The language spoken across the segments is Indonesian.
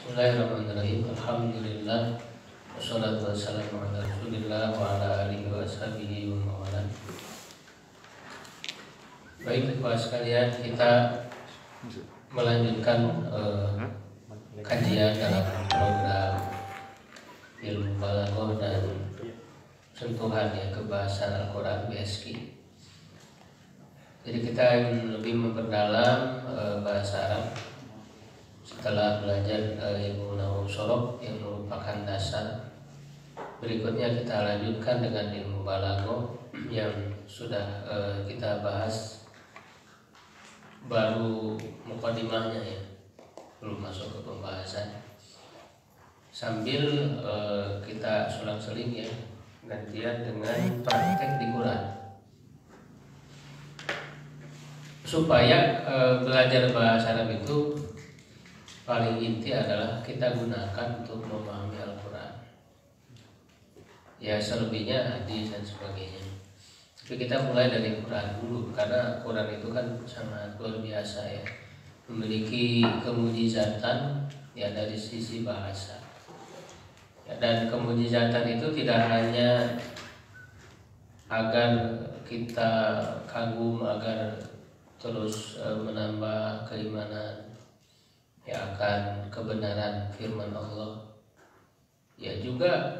Bismillahirrahmanirrahim. Alhamdulillah wassalatu wassalamu ala Rasulillah wa ala alihi wa sahbihi wa mawala. Baik Bapak sekalian, kita melanjutkan kajian dalam program ilmu balaghah dan sentuhan ya kebahasaan Al-Quran BSQ. Jadi kita ingin lebih memperdalam bahasa Arab setelah belajar ilmu nahwu shoroh yang merupakan dasar. Berikutnya kita lanjutkan dengan ilmu balaghah yang sudah kita bahas, baru mukadimahnya ya, belum masuk ke pembahasan. Sambil kita selang-seling ya, gantian dengan praktek di Quran. Supaya belajar bahasa Arab itu paling inti adalah kita gunakan untuk memahami Al-Quran. Ya selebihnya hadis dan sebagainya. Tapi kita mulai dari Quran dulu, karena Quran itu kan sangat luar biasa ya, memiliki kemujizatan ya dari sisi bahasa. Ya, dan kemujizatan itu tidak hanya agar kita kagum, agar terus menambah keimanan ya akan kebenaran firman Allah, ya juga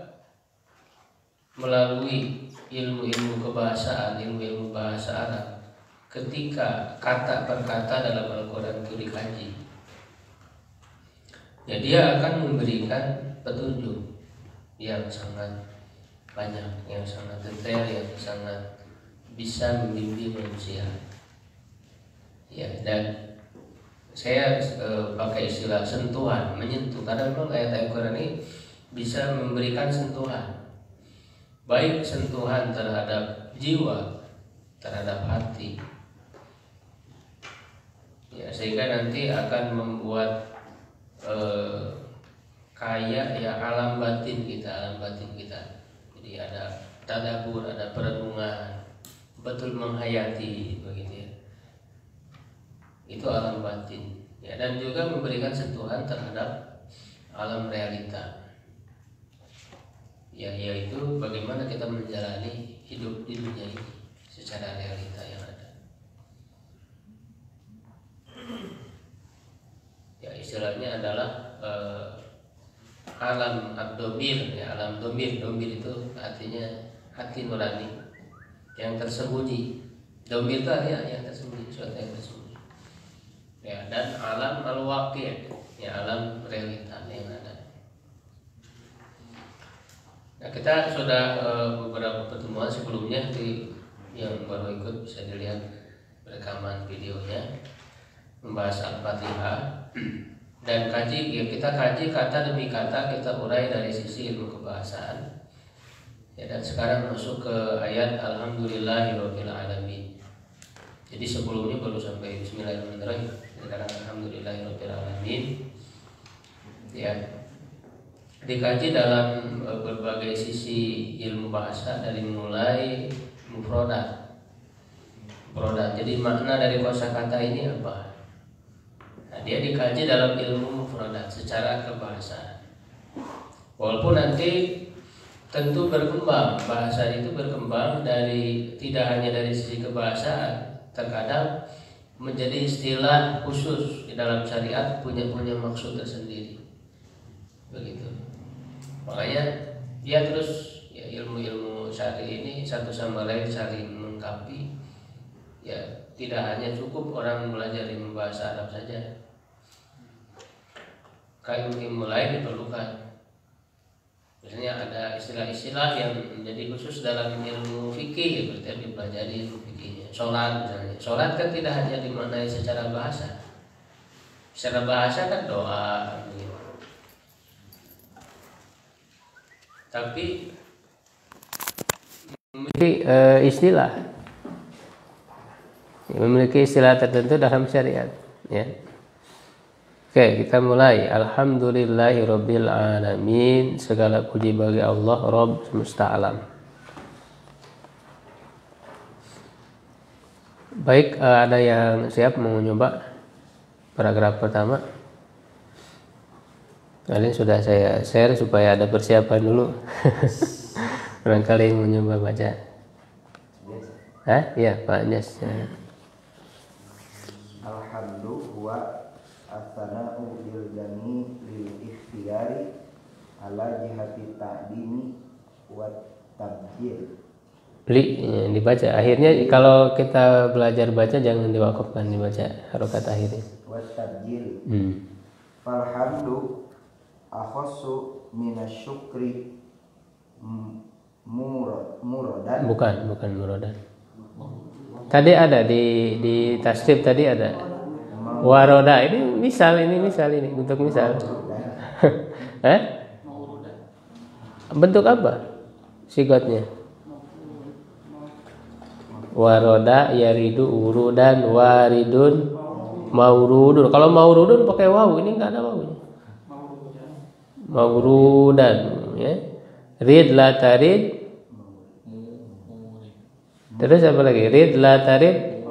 melalui ilmu-ilmu kebahasaan, ilmu-ilmu bahasa Arab. Ketika kata per kata dalam Al-Quran itu dikaji, ya dia akan memberikan petunjuk yang sangat banyak, yang sangat detail, yang sangat bisa membimbing manusia. Ya, dan saya pakai istilah sentuhan, menyentuh, karena memang ayat Al-Quran ini bisa memberikan sentuhan, baik sentuhan terhadap jiwa, terhadap hati ya, sehingga nanti akan membuat kaya ya alam batin kita. Jadi ada tadabbur, ada perenungan, betul menghayati begitu ya. Itu alam batin ya, dan juga memberikan sentuhan terhadap alam realita ya, yaitu bagaimana kita menjalani hidup di dunia ini secara realita yang ada. Ya istilahnya adalah alam ad-domir ya, alam domir itu artinya hati nurani yang tersembunyi. Domir itu artinya yang tersembunyi, sesuatu yang tersembunyi ya, dan alam al-waqi' ya, alam realita yang ada. Nah, kita sudah beberapa pertemuan sebelumnya yang baru ikut bisa dilihat rekaman videonya, membahas Al-Fatihah dan kita kaji kata demi kata, kita urai dari sisi ilmu kebahasaan ya, dan sekarang masuk ke ayat Alhamdulillahirabbil alamin. Jadi sebelumnya baru sampai Bismillahirrahmanirrahim, sekarang Alhamdulillahirabbil alamin ya. Dikaji dalam berbagai sisi ilmu bahasa, dari mulai mufradat. Jadi makna dari kosakata ini apa? Nah, dia dikaji dalam ilmu mufradat secara kebahasaan. Walaupun nanti tentu berkembang, bahasa itu berkembang dari tidak hanya dari sisi kebahasaan, terkadang menjadi istilah khusus di dalam syariat, punya maksud tersendiri begitu. Makanya dia terus ya, ilmu-ilmu syari ini satu sama lain saling melengkapi ya, tidak hanya cukup orang belajar ilmu bahasa Arab saja, ilmu lain diperlukan. Misalnya ada istilah-istilah yang menjadi khusus dalam ilmu fikih ya, berarti dipelajari ilmu fikihnya. Sholat misalnya, sholat kan tidak hanya dimaknai secara bahasa. Secara bahasa kan doa gitu. Tapi memiliki istilah tertentu dalam syariat ya. Oke, kita mulai. Alhamdulillahirabbil alamin. Segala puji bagi Allah, Rabb semesta alam. Baik, ada yang siap mau mencoba paragraf pertama? Kalian sudah saya share supaya ada persiapan dulu. Barangkali yang mencoba baca. Hah? Iya, Pak Anjas. Alhamdu huwa as-sana'u bil jami lil ikhtiyari ala jihati ta'dini wa tabjil. Dibaca. Akhirnya kalau kita belajar baca jangan diwakafkan, dibaca harokat akhirnya. Wa tabjil. Falhamdu akhassu minasyukri muradan. Bukan muradan. Tadi ada di tasrif tadi ada waroda, ini misal ini bentuk misal. Bentuk apa sigotnya? Waroda, yaridu, urudan, waridun, maurudun. Kalau maurudun pakai wawu, ini nggak ada wawunya. Maurudan, ya. Rid la tarid. Terus apa lagi? Rid la tarid.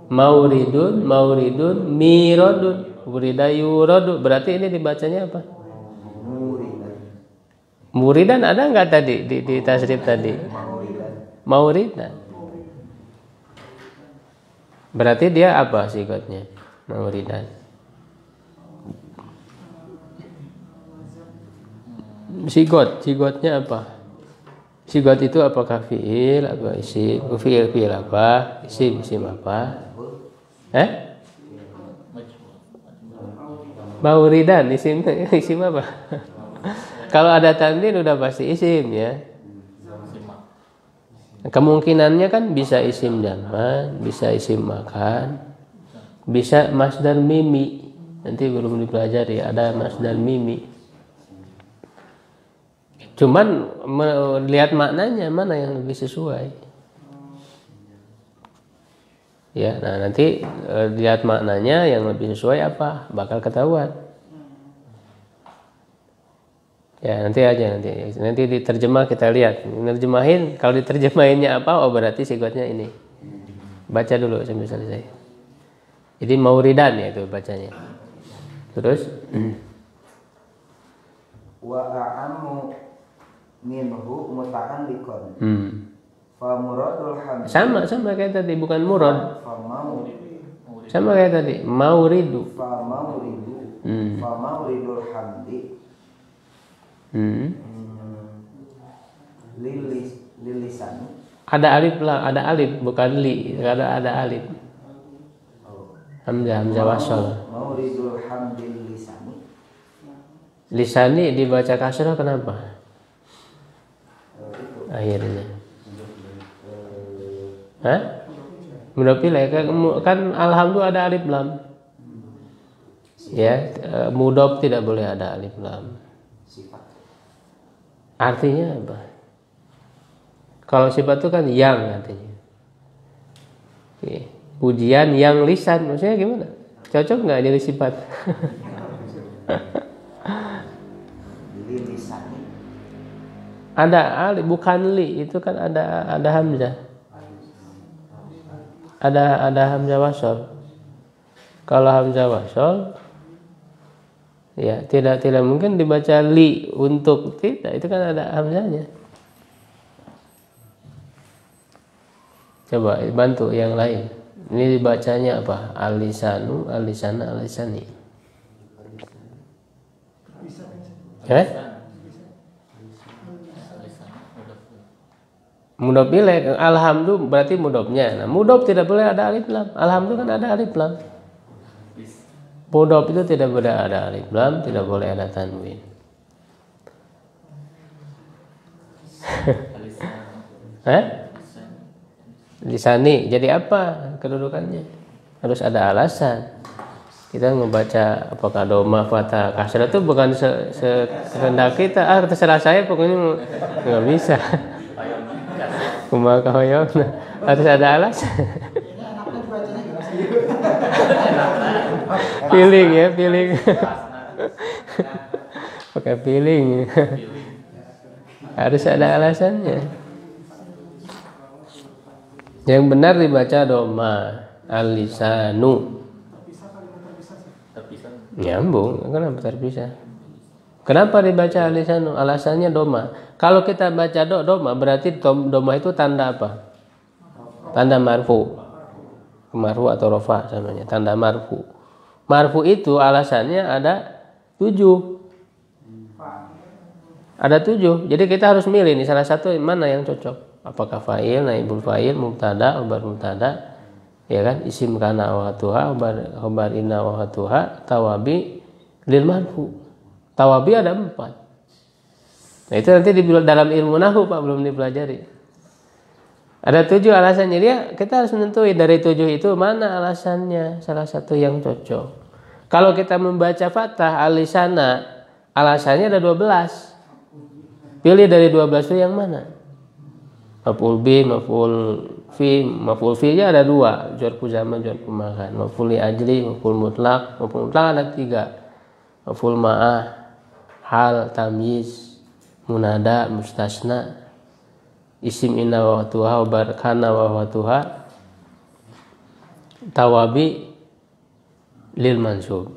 Mauridun, mirodun, uridayurodun. Berarti ini dibacanya apa? Muridan ada nggak tadi di tasrif tadi? Mauridan. Berarti dia apa sigotnya? Mauridan. Sigotnya apa? Sigot itu apakah fiil, apa isim? Fiil apa? Isim apa? Mauridan isim apa? Kalau ada tanwin udah pasti isim ya. Kemungkinannya kan bisa isim zaman, bisa isim makan, bisa masdar mimi. Nanti belum dipelajari ada masdar mimi. Cuman melihat maknanya mana yang lebih sesuai. Ya, nah nanti lihat maknanya yang lebih sesuai apa, bakal ketahuan. Ya nanti diterjemah kita lihat. Nerjemahin, kalau diterjemahinnya apa, oh berarti sigotnya ini. Baca dulu sampai selesai. Jadi mauridan ya itu bacanya. Terus wa a'ammu minhu muta'alliqan. Fa muradul hamd. Sama kayak tadi, bukan murad. Sama kayak tadi, mauridu. Fa mauridu. Fa mauridul hamdi. Lilisani. Ada alif bukan li, ada alif. Hamzah wasal. Mauridul hamdil lisani. Lisani dibaca kasrah kenapa? Akhirnya. Mudhof ilaih kan alhamdulillah ada alif lam. Ya, mudhof tidak boleh ada alif lam. Artinya apa? Kalau sifat itu kan yang artinya. Oke. Pujian yang lisan, maksudnya gimana? Cocok nggak jadi sifat? Ada alif bukan li, itu kan ada hamzah. Ada hamzah wasol. Kalau hamzah wasol ya tidak mungkin dibaca li untuk, tidak, itu kan ada hamzahnya. Coba bantu yang lain. Ini dibacanya apa? Alisanu, alisana, alisani. Mudhof ilaih, alhamdulillah berarti mudhofnya. Nah, mudhof tidak boleh ada alif lam. Alhamdulillah kan ada alif lam. Mudhof itu tidak boleh ada alif lam, tidak boleh ada tanwin. Lisani, jadi apa kedudukannya? Harus ada alasan. Kita membaca apakah doma, fathah, kasrah itu bukan sekehendak kita. Terserah saya, pokoknya nggak bisa. Kumaha kahoyong, harus ada alasan. Feeling. Pakai feeling. Harus ada alasannya. Yang benar dibaca doma, al-lisanu. Nyambung, kenapa terpisah? Kenapa dibaca alisanu? Alasannya doma. Kalau kita baca doma berarti doma itu tanda apa? Tanda marfu. Marfu atau rofa namanya, tanda marfu. Marfu itu alasannya ada 7. Ada 7. Jadi kita harus milih nih salah satu mana yang cocok. Apakah fa'il, naibul fa'il, mubtada, khobar mubtada, ya kan? Isim kana wa tuha, khobar inna wa tuha, tawabi lil marfu. Tawabi ada 4. Nah itu nanti di dalam ilmu nahwu Pak, belum dipelajari. Ada 7 alasannya, dia kita harus menentuin dari 7 itu mana alasannya, salah satu yang cocok. Kalau kita membaca fathah alisana, alasannya ada 12. Pilih dari 12 itu yang mana? Maf'ul bi, maf'ul fi nya ada 2, dzarfu zaman, dzarfu makan. Maf'ul li ajli, maf'ul mutlaq ada 3. Maf'ul ma'ah, hal, tamyiz, munada, mustasna, isim inna wa tuha, khobar kana wa tuha, tawabi lil mansub.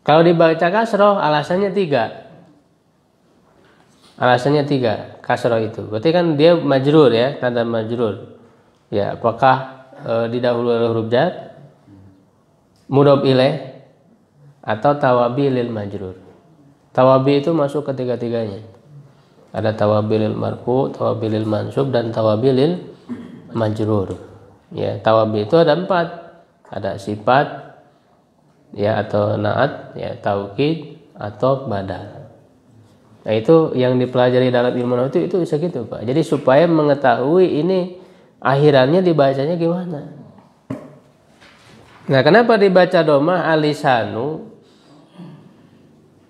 Kalau dibaca kasroh alasannya 3. Alasannya 3 kasroh itu. Berarti kan dia majrur ya, tanda majrur. Ya, apakah didahului oleh huruf jar, mudhof ilaih, atau tawabi lil majrur. Tawabi itu masuk ketiga-tiganya. Ada tawabi lil marfu, tawabi lil mansub, dan tawabi lil majrur. Ya, tawabi itu ada 4. Ada sifat ya atau naat, ya taukid atau badal. Nah itu yang dipelajari dalam ilmu nahwu itu segitu Pak. Jadi supaya mengetahui ini akhirannya dibacanya gimana. Nah kenapa dibaca doma alisanu?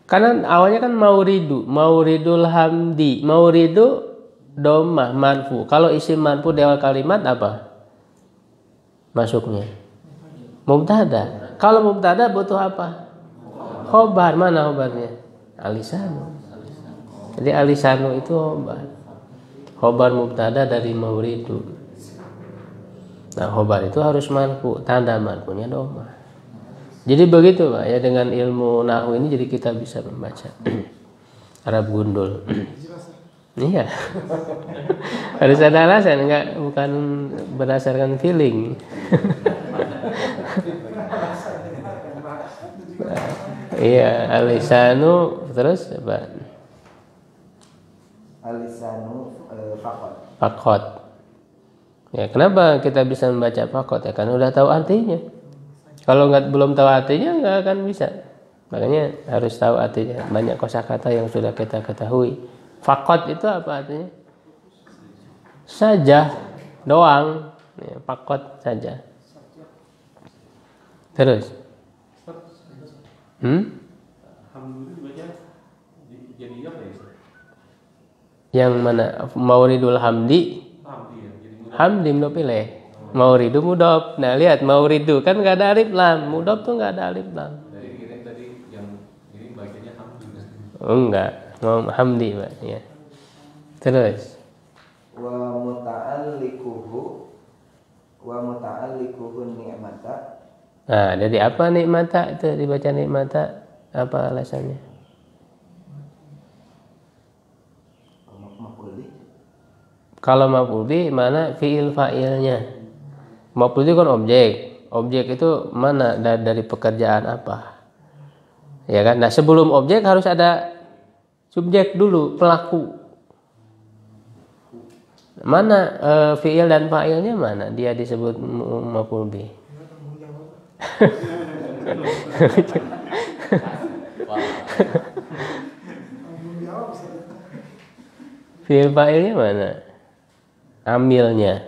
Karena awalnya kan mauridul hamdi, mauridu doma marfu. Kalau isim marfu di awal kalimat apa? Masuknya mubtada. Kalau mubtada butuh apa? Khobar. Mana khobarnya? Alisanu. Jadi alisanu itu khobar. Khobar mubtada dari mauridu. Nah khobar itu harus marfu, tanda marfunya doma. Jadi begitu Pak ya, dengan ilmu nahwu ini jadi kita bisa membaca Arab gundul. Iya. Harus ada alasan, bukan berdasarkan feeling. Iya, alisanu terus apa? Alisanu Fakot. Ya, kenapa kita bisa membaca fakot ya? Karena udah tahu artinya. Kalau belum tahu artinya nggak akan bisa. Makanya harus tahu artinya. Banyak kosakata yang sudah kita ketahui. Fakot itu apa artinya? Saja, doang. Ya, fakot saja. Terus. Yang mana? Mauridul hamdi. Hamdi mudhof ilaih. Mauridu mudhof. Nah lihat mauridu kan nggak ada alif lam. Mudhof tuh nggak ada alif lam. Tadi yang ini bacanya hamdi. Oh enggak, mau hamdi Pak ya. Terus. Wa muta'allikuhu ni'mata. Nah, jadi apa nikmata itu dibaca nikmata? Apa alasannya? Kalau maf'ul bi mana fi'il fa'ilnya? Maf'ul itu kan objek. Objek itu mana dari pekerjaan apa? Ya kan? Nah, sebelum objek harus ada subjek dulu, pelaku. Mana fi'il dan fa'ilnya mana? Dia disebut maf'ul bi. Fi'il fa'ilnya mana? Amilnya.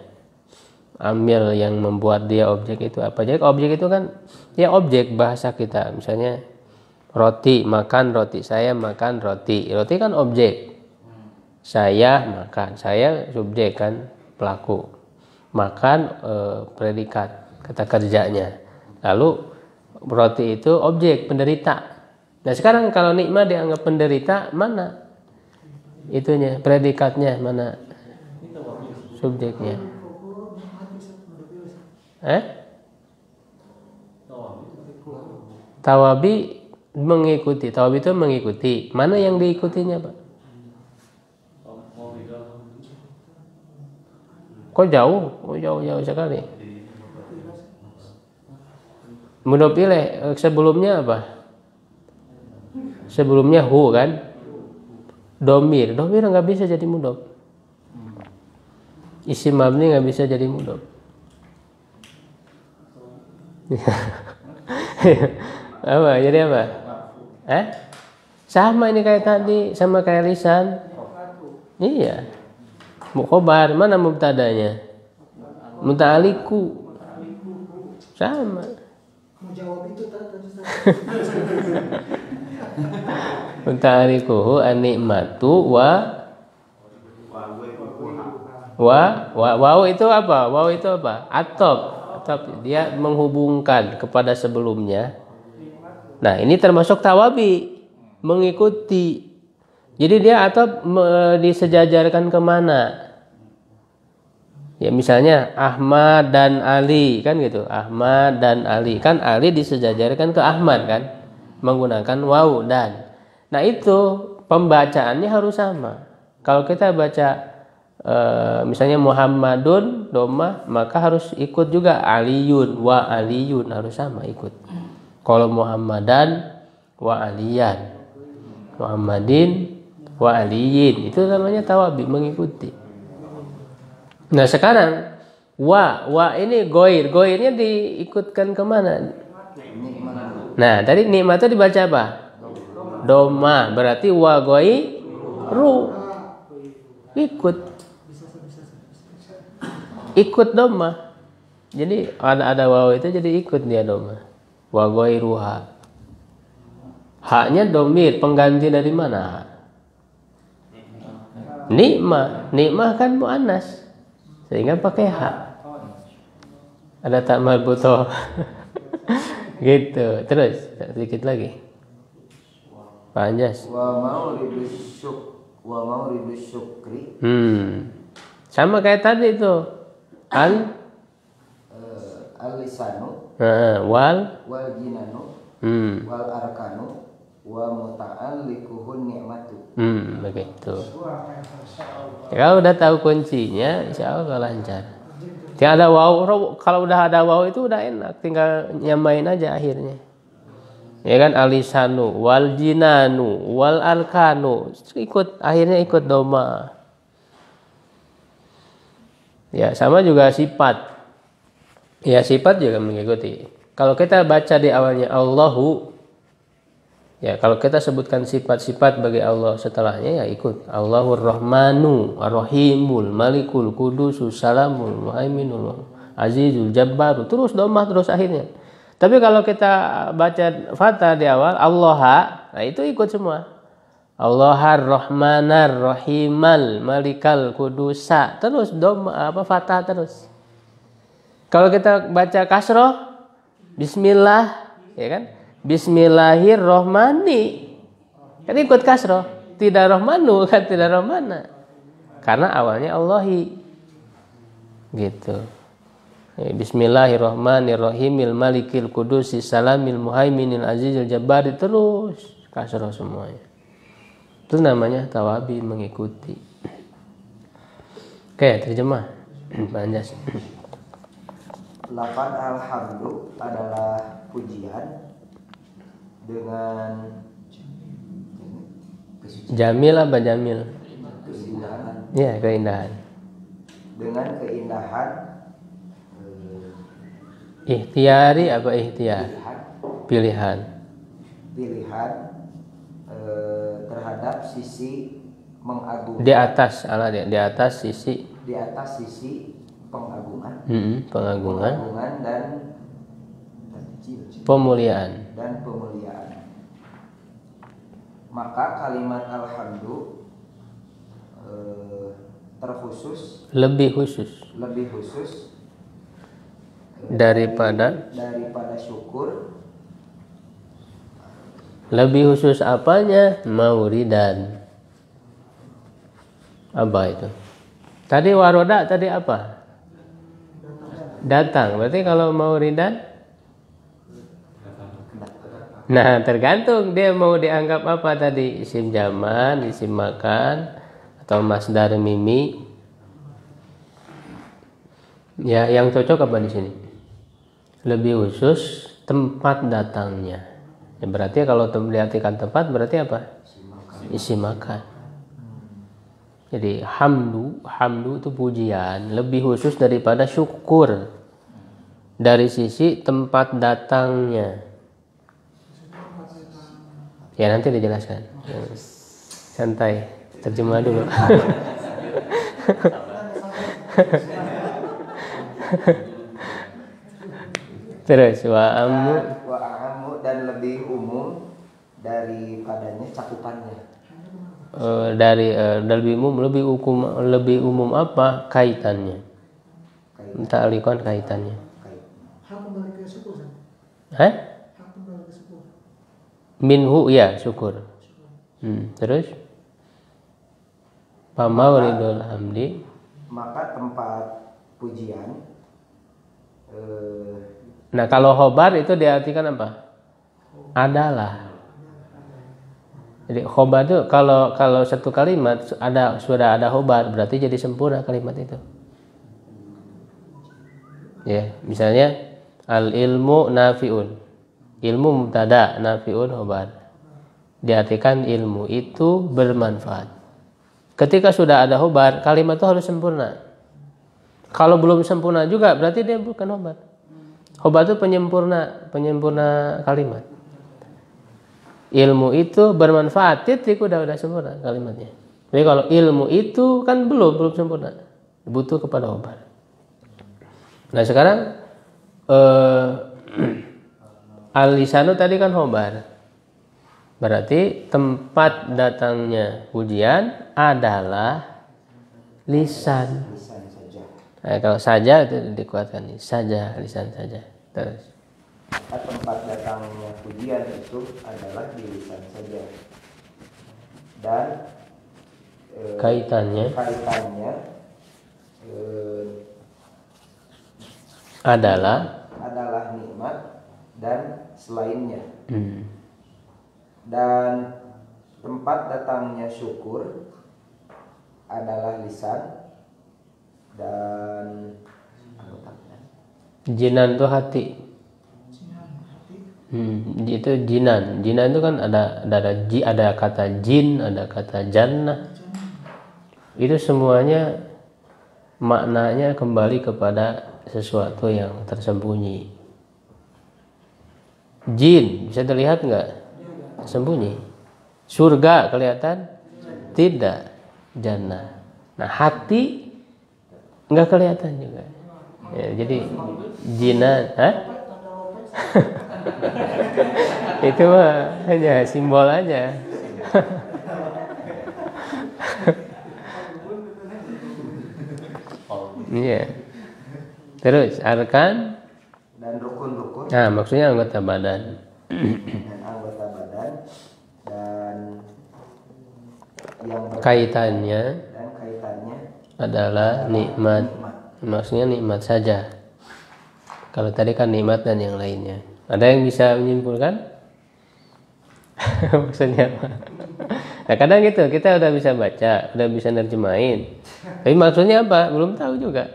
Amil yang membuat dia objek itu apa? Jadi objek itu kan ya objek bahasa kita. Misalnya roti, makan roti. Saya makan roti. Roti kan objek. Saya makan. Saya subjek kan, pelaku. Makan predikat, kata kerjanya. Lalu roti itu objek, penderita. Nah sekarang kalau nikmat dianggap penderita, mana itunya, predikatnya, mana subjeknya? Tawabi Mengikuti. Tawab itu mengikuti. Mana yang diikutinya, Pak? Kok jauh? Oh, jauh sekali. Mudhof ilaih sebelumnya apa? Sebelumnya hu kan? Domir nggak bisa jadi mudhof. Isim mabni nggak bisa jadi mudhof. Apa? Jadi apa? Sama ini kayak tadi, sama kayak lisan. Iya. Mukhobar, mana mubtadanya? Muta'aliku. Sama. Mau jawab itu tadi. Muta'alikuhu an-ni'matu waw itu apa? Waw itu apa? Atop. Dia menghubungkan kepada sebelumnya. Nah, ini termasuk tawabi, mengikuti. Jadi dia atop disejajarkan kemana? Ya misalnya Ahmad dan Ali kan gitu. Ahmad dan Ali kan Ali disejajarkan ke Ahmad kan, menggunakan waw dan. Nah itu pembacaannya harus sama. Kalau kita baca misalnya Muhammadun domah, maka harus ikut juga Aliyun wa Aliyun, harus sama ikut. Kalau Muhammadan wa Aliyan, Muhammadin wa Aliyin, itu namanya tawabi, mengikuti. Nah sekarang wa ini goirnya diikutkan kemana? Nah tadi nikmat itu dibaca apa? Doma, berarti wa goiru, ikut doma. Jadi ada waw itu jadi ikut dia doma. Wa goiruha, haknya domir, pengganti dari mana? Nikmah kan muannas, sehingga pakai hak. Ada tak marbutoh. Gitu. Terus sedikit lagi. Pak Anjas. Wa mauridus syukri. Sama kayak tadi itu. Al-lisanu. Wal Jinanu. Wal arkanu. Wa muta'allikuhun ni'matu. Begitu. Kalau udah tahu kuncinya, insya Allah lancar. Tidak ada waw, kalau udah ada waw itu udah enak, tinggal nyamain aja akhirnya. Ya kan, alisanu, wal jinanu, wal arkanu, akhirnya ikut doma. Ya sama juga sifat. Ya sifat juga mengikuti. Kalau kita baca di awalnya Allahu, ya kalau kita sebutkan sifat-sifat bagi Allah setelahnya ya ikut. Allahur Rahmanu Ar-Rahimul Malikul Qudusus Salamul Muhaiminul Azizul Jabbaru, terus domah terus akhirnya. Tapi kalau kita baca Fatah di awal Allah, nah itu ikut semua. Allahar Rahmanar Rahimal Malikal Qudusa, terus domah Fatah terus. Kalau kita baca kasroh Bismillah, ya kan? Bismillahirrohmani, kan ikut kasroh, tidak rohmanu kan, tidak rohmana, karena awalnya Allahi, gitu. Bismillahirrohmanirrohimil malikil kudusi salamil muhaiminil azizil jabbari, terus kasroh semuanya. Itu namanya tawabi, mengikuti. Oke, terjemah Pak Anjas. Lafaz alhamdu adalah pujian dengan Jamil apa Jamil? keindahan. Ya, keindahan. Dengan keindahan Ikhtiari apa ikhtiar? Pilihan. Terhadap sisi mengagungkan. Di atas sisi. Di atas sisi pengagungan. Pengagungan dan pemuliaan. Maka kalimat alhamdu terkhusus, lebih khusus daripada syukur. Lebih khusus apanya? Mauridan. Apa itu? Tadi waroda, tadi apa? Datang. Berarti kalau mauridan Nah, tergantung dia mau dianggap apa tadi, isim zaman, isim makan, atau masdar mimi. Ya, yang cocok apa di sini? Lebih khusus tempat datangnya. Ya, berarti kalau diartikan tempat berarti apa? Isim makan. Jadi hamdu itu pujian, lebih khusus daripada syukur dari sisi tempat datangnya. Ya nanti dijelaskan. Santai, terjemah dulu. Terus wa'amu dan lebih umum daripadanya cakupannya. Lebih umum apa kaitannya? Ta'liqan kaitannya. Hak kembali ke syukur kan? Hah? Hak kembali ke syukur. Minhu ya syukur. Terus Pamauridul hamdi, maka tempat pujian. Nah kalau khobar itu diartikan apa? Adalah. Jadi khobar itu kalau satu kalimat sudah ada khobar berarti jadi sempurna kalimat itu. Ya, misalnya al ilmu nafiun. Ilmu mubtada, nafiun khobar. Diartikan ilmu itu bermanfaat. Ketika sudah ada khobar, kalimat itu harus sempurna. Kalau belum sempurna juga berarti dia bukan khobar. Khobar itu penyempurna kalimat. Ilmu itu bermanfaat, titik udah sempurna kalimatnya. Jadi kalau ilmu itu kan belum sempurna, butuh kepada khobar. Nah sekarang al-lisanu tadi kan khobar, berarti tempat datangnya pujian adalah lisan. Lisan saja. Nah, kalau saja itu dikuatkan nih, saja lisan saja. Terus Tempat datangnya pujian itu adalah di lisan saja. Dan kaitannya adalah nikmat dan selainnya. Dan tempat datangnya syukur adalah lisan dan jinan itu hati. Itu jinan itu kan ada kata jin, ada kata jannah. Itu semuanya maknanya kembali kepada sesuatu yang tersembunyi. Jin bisa terlihat nggak? Sembunyi. Surga kelihatan? Tidak. Jannah. Nah hati nggak kelihatan juga. Ya, jadi jinan, itu mah hanya simbol aja. Iya. Terus arkan dan rukun-rukun. Nah, maksudnya anggota badan. Dan anggota badan dan yang Kaitannya adalah nikmat. Maksudnya nikmat saja. Kalau tadi kan nikmat dan yang lainnya. Ada yang bisa menyimpulkan? Maksudnya apa? Nah kadang gitu, kita udah bisa baca, udah bisa nerjemahin. Tapi maksudnya apa? Belum tahu juga.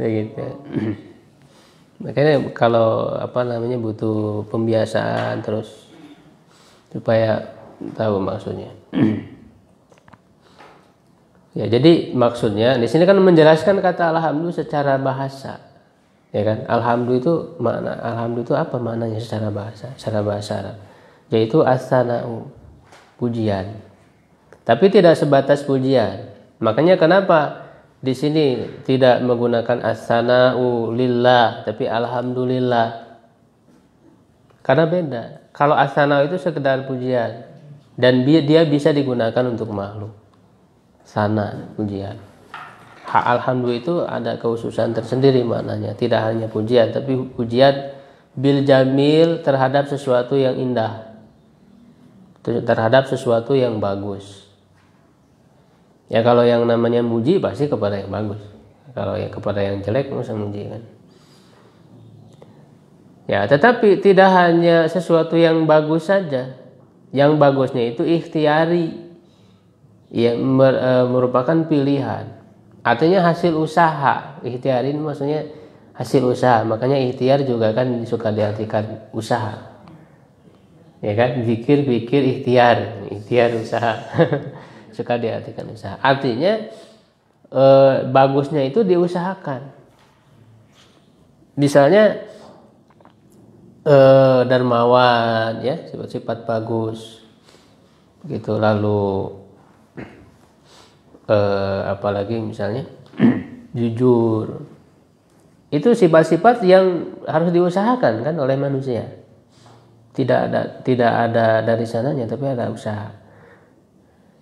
Begitu. Makanya kalau butuh pembiasaan terus supaya tahu maksudnya. Ya, jadi maksudnya di sini kan menjelaskan kata alhamdulillah secara bahasa. Ya kan? Alhamdulillah itu apa maknanya secara bahasa Arab? Yaitu as-sana'u, pujian. Tapi tidak sebatas pujian. Makanya kenapa di sini tidak menggunakan as-sana'u lillah tapi alhamdulillah? Karena beda. Kalau as-sana'u itu sekedar pujian dan dia bisa digunakan untuk makhluk. Sana pujian. Alhamdulillah itu ada kekhususan tersendiri maknanya. Tidak hanya pujian, tapi pujian bil jamil terhadap sesuatu yang indah, terhadap sesuatu yang bagus. Ya kalau yang namanya muji pasti kepada yang bagus. Kalau yang kepada yang jelek masa muji kan. Ya, tetapi tidak hanya sesuatu yang bagus saja. Yang bagusnya itu ikhtiari, yang merupakan pilihan. Artinya hasil usaha. Ikhtiari ini maksudnya hasil usaha. Makanya ikhtiar juga kan suka diartikan usaha. Ya kan, zikir, pikir, ikhtiar usaha. Suka diartikan usaha. Artinya bagusnya itu diusahakan. Misalnya dermawan, ya, sifat-sifat bagus, gitu. Lalu apalagi misalnya jujur, itu sifat-sifat yang harus diusahakan kan oleh manusia. Tidak ada dari sananya, tapi ada usaha.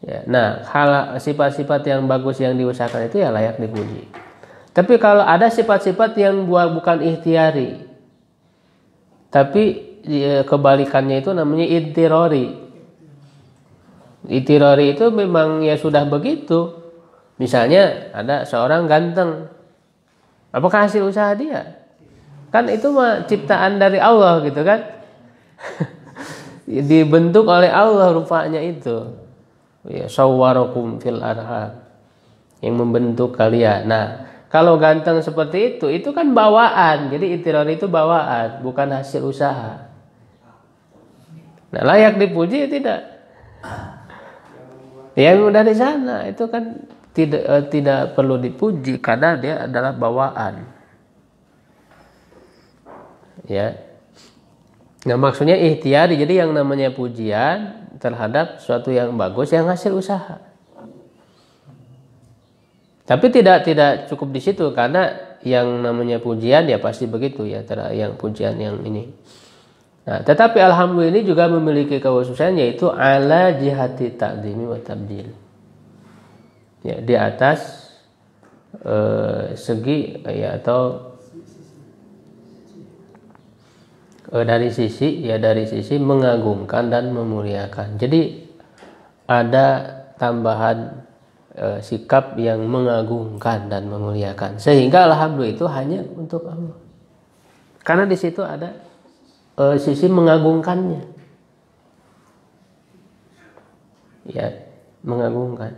Ya, nah, hal sifat-sifat yang bagus yang diusahakan itu ya layak dipuji. Tapi kalau ada sifat-sifat yang bukan ikhtiari, tapi kebalikannya itu namanya intirori. Intirori itu memang ya sudah begitu. Misalnya ada seorang ganteng, apakah hasil usaha dia? Kan itu mah ciptaan dari Allah gitu kan. Dibentuk oleh Allah rupanya itu. Ya, sawwarakum fil arham, yang membentuk kalian. Nah, kalau ganteng seperti itu kan bawaan. Jadi interior itu bawaan, bukan hasil usaha. Nah, layak dipuji tidak? Ya dari sana itu kan tidak perlu dipuji karena dia adalah bawaan. Ya. Nah, maksudnya ikhtiari. Jadi yang namanya pujian terhadap sesuatu yang bagus yang hasil usaha. Tapi tidak cukup di situ karena yang namanya pujian ya pasti begitu ya, yang pujian yang ini. Nah, tetapi alhamdulillah ini juga memiliki kekhususan yaitu ala jihati ta'zimi wa tabdil. Ya, di atas segi ya atau dari sisi mengagungkan dan memuliakan. Jadi ada tambahan sikap yang mengagungkan dan memuliakan, sehingga alhamdulillah itu hanya untuk Allah. Karena di situ ada sisi mengagungkannya, ya, mengagungkan.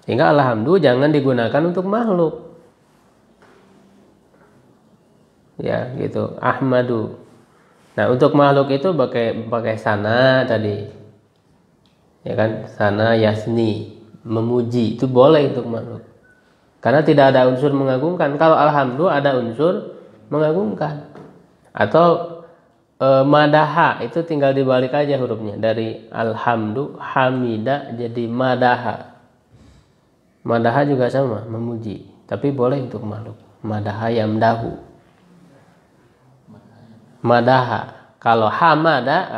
Sehingga alhamdulillah jangan digunakan untuk makhluk, ya gitu. Ahmadu. Nah, untuk makhluk itu pakai sana tadi. Ya kan, sana yasni, memuji, itu boleh untuk makhluk karena tidak ada unsur mengagungkan. Kalau alhamdulillah ada unsur mengagungkan. Atau madaha itu tinggal dibalik aja hurufnya, dari alhamdu hamida jadi madaha. Madaha juga sama, memuji, tapi boleh untuk makhluk. Madaha yamdahu, madaha. Kalau hamida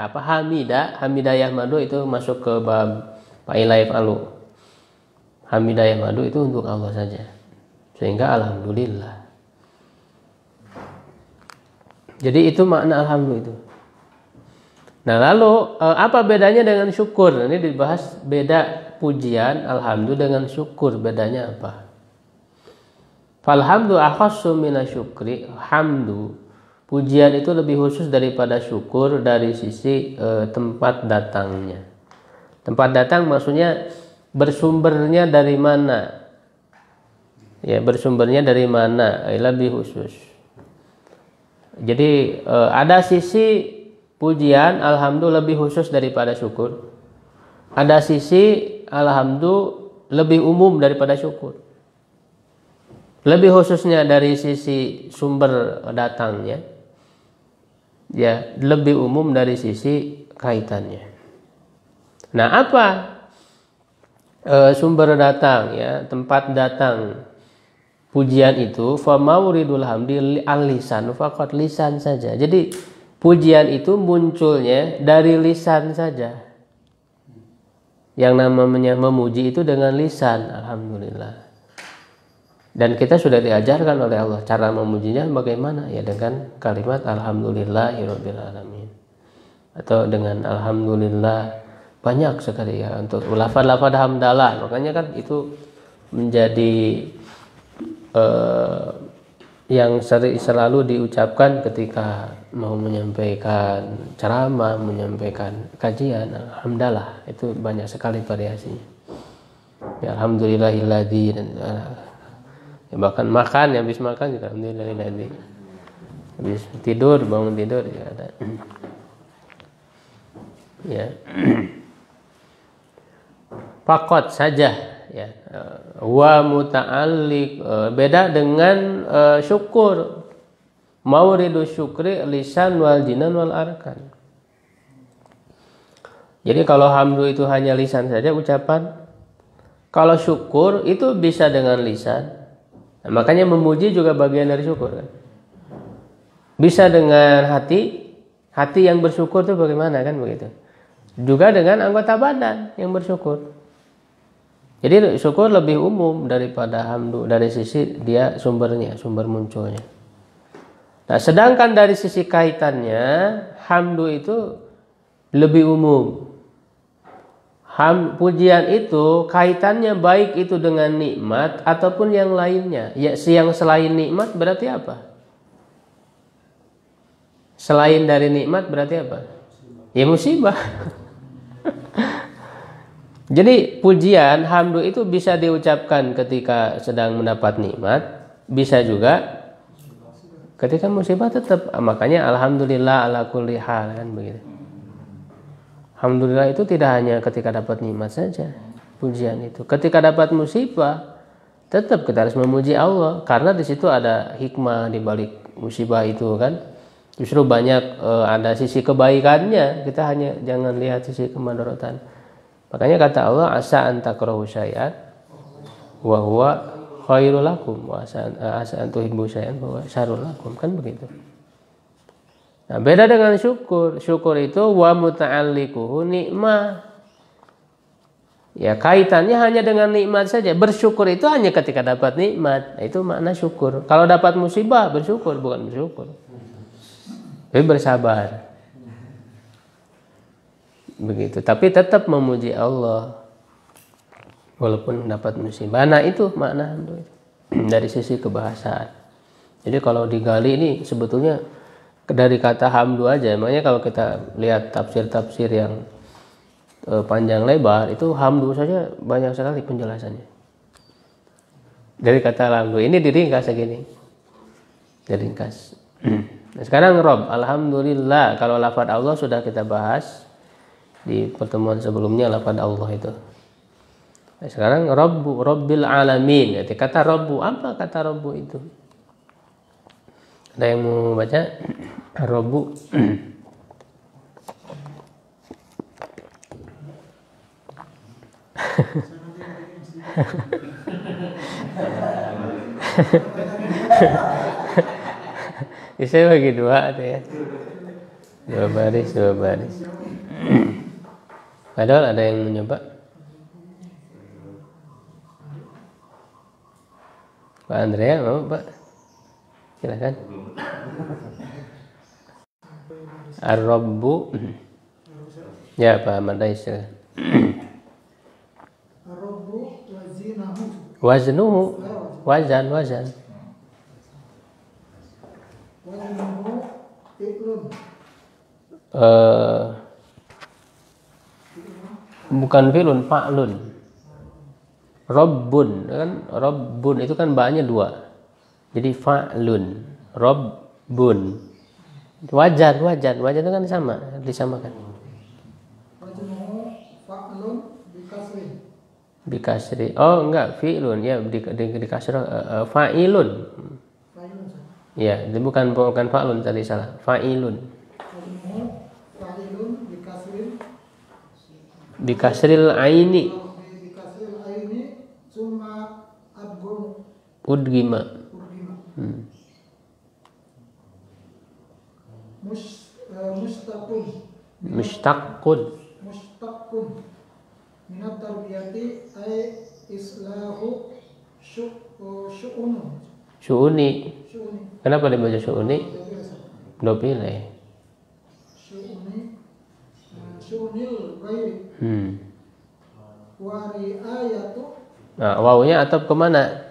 yahmadu itu masuk ke bab fa'ila yaf'alu. Hamida yahmadu itu untuk Allah saja. Sehingga alhamdulillah. Jadi itu makna alhamdulillah itu. Nah, lalu apa bedanya dengan syukur? Ini dibahas beda pujian alhamdulillah dengan syukur, bedanya apa? Falhamdu akhassu minasyukri. Hamdu, pujian itu lebih khusus daripada syukur dari sisi tempat datangnya. Tempat datang maksudnya bersumbernya dari mana? Ya, bersumbernya dari mana? Lebih khusus. Jadi ada sisi pujian alhamdulillah lebih khusus daripada syukur. Ada sisi alhamdulillah lebih umum daripada syukur. Lebih khususnya dari sisi sumber datangnya. Ya, lebih umum dari sisi kaitannya. Nah, apa sumber datang, ya, tempat datang pujian itu? Fa mauridul hamdi al-lisan, faqat lisan saja. Jadi pujian itu munculnya dari lisan saja. Yang namanya memuji itu dengan lisan, alhamdulillah. Dan kita sudah diajarkan oleh Allah cara memujinya bagaimana, ya dengan kalimat alhamdulillahirabbil alamin, atau dengan alhamdulillah. Banyak sekali ya untuk lafaz-lafaz hamdalah. Makanya kan itu menjadi yang selalu diucapkan ketika mau menyampaikan ceramah, menyampaikan kajian, alhamdulillah, itu banyak sekali variasinya. Ya, alhamdulillahilladzi, dan ya, bahkan makan, ya, habis makan juga alhamdulillahilladzi. Habis tidur, bangun tidur juga ada. Ya. Fakot saja, ya. Wa muta'alliq, beda dengan syukur. Mauridu syukri lisan wal jinan wal arkan. Jadi kalau hamdu itu hanya lisan saja ucapan. Kalau syukur itu bisa dengan lisan. Nah, makanya memuji juga bagian dari syukur, kan? Bisa dengan hati yang bersyukur itu bagaimana, kan begitu. Juga dengan anggota badan yang bersyukur. Jadi syukur lebih umum daripada hamdu dari sisi dia sumbernya, sumber munculnya. Nah, sedangkan dari sisi kaitannya, hamdu itu lebih umum. Pujian itu kaitannya baik itu dengan nikmat ataupun yang lainnya. Ya, yang selain nikmat berarti apa? Selain dari nikmat berarti apa? Ya, musibah. Jadi pujian, hamdu itu bisa diucapkan ketika sedang mendapat nikmat, bisa juga ketika musibah tetap. Makanya alhamdulillah ala kulli hal, kan begitu. Alhamdulillah itu tidak hanya ketika dapat nikmat saja, pujian itu. Ketika dapat musibah, tetap kita harus memuji Allah, karena di situ ada hikmah di balik musibah itu, kan. Justru banyak ada sisi kebaikannya. Kita hanya jangan lihat sisi kemadharatan. Makanya kata Allah, asa an takrahu syai'an wa huwa khairul lakum wa asa an tuhibbu syai'an wa huwa syarrul lakum, kan begitu. Nah, beda dengan syukur. Syukur itu wa muta'alliquhu nikmah. Ya, kaitannya hanya dengan nikmat saja. Bersyukur itu hanya ketika dapat nikmat. Nah, itu makna syukur. Kalau dapat musibah, bersyukur, bukan bersyukur. Tapi bersabar. Begitu, tapi tetap memuji Allah walaupun dapat musibah. Nah, itu makna hamdu dari sisi kebahasaan. Jadi kalau digali ini sebetulnya dari kata hamdu aja. Makanya kalau kita lihat tafsir-tafsir yang panjang lebar, itu hamdu saja banyak sekali penjelasannya. Dari kata hamdu ini diringkas segini, diringkas. Nah, sekarang Rob, alhamdulillah. Kalau lafaz Allah sudah kita bahas di pertemuan sebelumnya, lafaz Allah itu. Nah, sekarang Rabbil alamin. Jadi kata Rabbu, apa kata Rabbu itu? Ada yang mau baca? Rabbu. Bisa bagi dua atau ya? Dua baris. Padahal ada yang mencoba. Pak Andrea mau, Pak? Silakan. Ar-Rabbu. Ya, Pak Ahmad Rais. Ar-Rabbu wazinahu. Waznuhu. Wazan. Wazinahu fi'lun. Bukan fi'lun, fa'lun. Rabbun, kan? Rabbun itu kan ba'nya dua. Jadi fa'lun, Rabbun. Wajan itu kan sama, disamakan. Wazinahu fa'lun Bikasri. Oh, enggak, fi'lun ya, dikasri fa'ilun. Ya, itu bukan fa'lun tadi, salah. Fa'ilun. Fa'ilun Bikasril aini. Bikasril aini summa Udgima. Mushtaqun minat tarbiyati ay islahu Syu'uni. Kenapa dibaca syu'uni? Dopile. Syu'nil ghairi. Wa riayatu. Nah, wawunya atap kemana?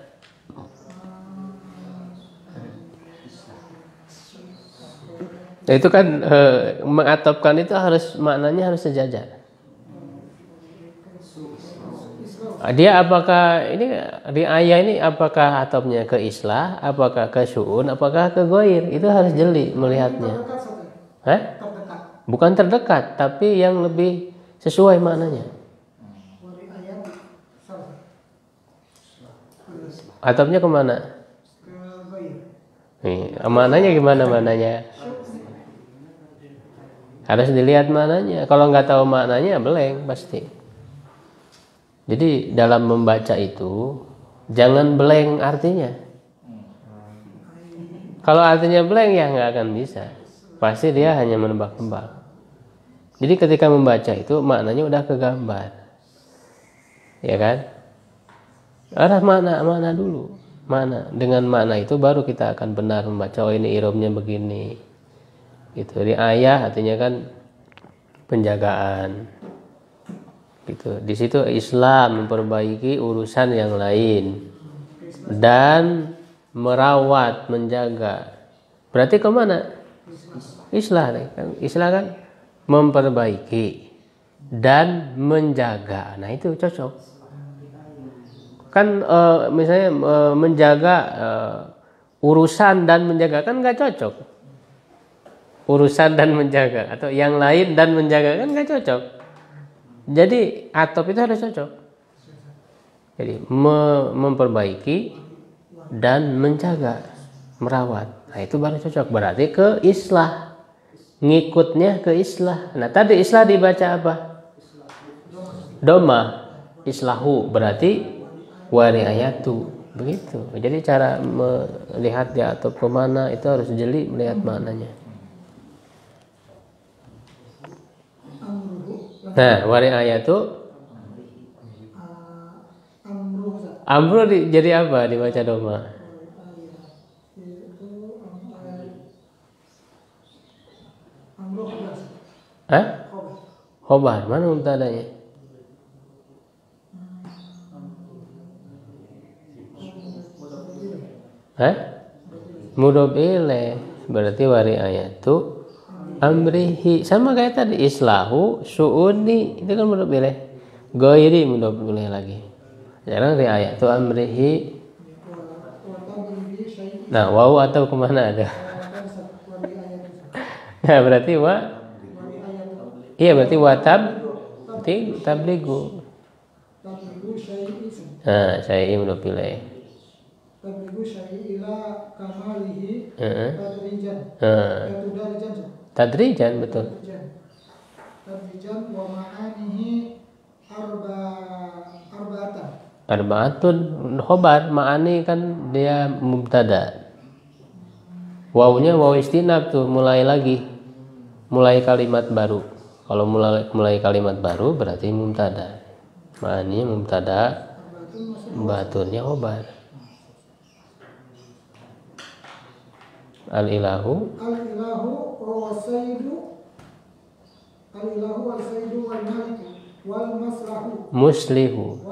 Nah, itu kan mengatopkan itu maknanya harus sejajar. Dia apakah ini riayah ini apakah atopnya ke islah, apakah ke syu'un, apakah ke goir? Itu harus jeli melihatnya. Bukan terdekat, tapi yang lebih sesuai maknanya. Atopnya kemana? Maknanya gimana maknanya? Harus dilihat maknanya. Kalau nggak tahu maknanya, blank pasti. Jadi dalam membaca itu jangan blank artinya. Kalau artinya blank ya nggak akan bisa. Pasti dia hanya menebak-nebak. Jadi ketika membaca itu maknanya udah kegambar, ya kan? Arah makna dulu. Makna. Dengan makna itu baru kita akan benar membaca. Oh ini irobnya begini. Gitu. Riayah artinya kan penjagaan. Gitu. Di situ Islam memperbaiki urusan yang lain dan merawat, menjaga. Berarti kemana? Islah kan? Islah kan memperbaiki dan menjaga. Nah itu cocok. Kan misalnya menjaga urusan dan menjaga kan nggak cocok. Urusan dan menjaga atau yang lain dan menjaga kan nggak cocok. Jadi atop itu harus cocok. Jadi memperbaiki dan menjaga, merawat. Nah itu baru cocok. Berarti ke islah, ngikutnya ke islah. Nah tadi islah dibaca apa? Doma, islahu berarti wari ayatu. Begitu. Jadi cara melihat di atop kemana itu harus jeli melihat maknanya. Nah, wari ayatu amru jadi apa dibaca doma? Khobar. Mana mubtadanya? Mudhof ilaih. Berarti wari ayatu amrihi, sama kayak tadi islahu su'uni itu kan mudhof ilaih. Ghairi mudhof ilaih lagi. Sekarang riayatu amrihi. Nah, wawu atau kemana ada? Nah, berarti iya berarti watab tabligu. Nah, syai'i mudhof ilaih. Tabligu syai'i ila kamalihi tadrijan betul. Tadrijan wa ma'anihi arba'atun khobar, ma'ani kan dia mubtada. Wawunya wawu istinab tuh, mulai lagi. Mulai kalimat baru. Kalau mulai kalimat baru berarti mubtada. Ma'ani mubtada, batunnya khobar. Al-ilahu wal sayyidu wal maliku wal maslahu muslihu